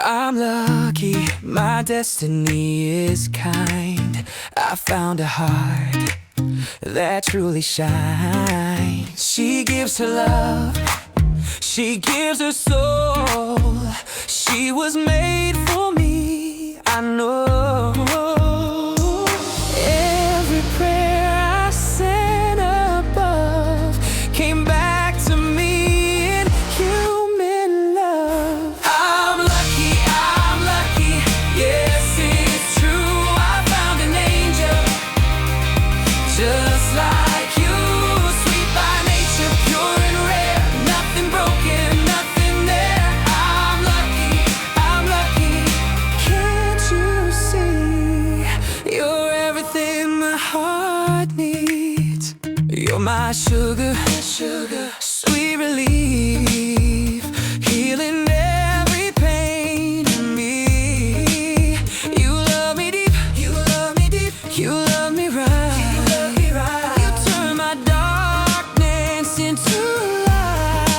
I'm lucky, my destiny is kind. I found a heart that truly shines. She gives her love, she gives her soul. She was made for me, I know. Every prayer I sent above came back to me in human love. I'm lucky, yes it's true. I found an angel just like you, sweet by nature, pure and rare, nothing broken, nothing there. I'm lucky, can't you see? You're everything my heart needs. You're my sugar, sweet relief, healing every pain in me. You love me deep, you love me right. You turn my darkness into light.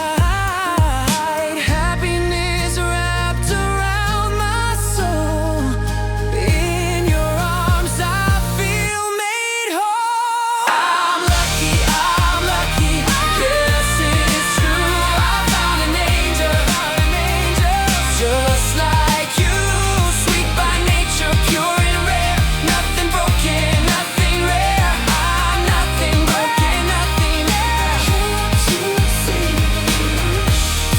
Happiness wrapped around my soul. In your arms I feel made whole. I'm lucky, yes it's true. I found an angel just like you, sweet by nature, pure and rare, nothing broken, nothing rare. I'm nothing broken, nothing rare. Can't you see?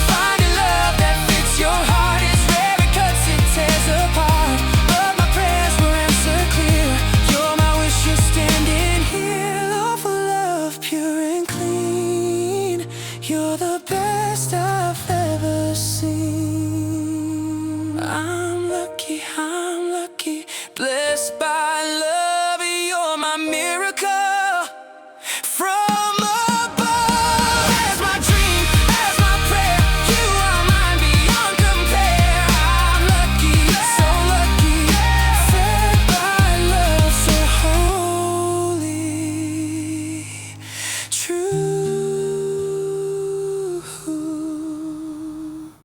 Finding love that fits your heart is rare. It cuts, it tears apart, but my prayers were answered clear. You're my wish, you're standing here. Love for love, pure and clean. You're the best I've ever seen. I'm lucky, blessed by love.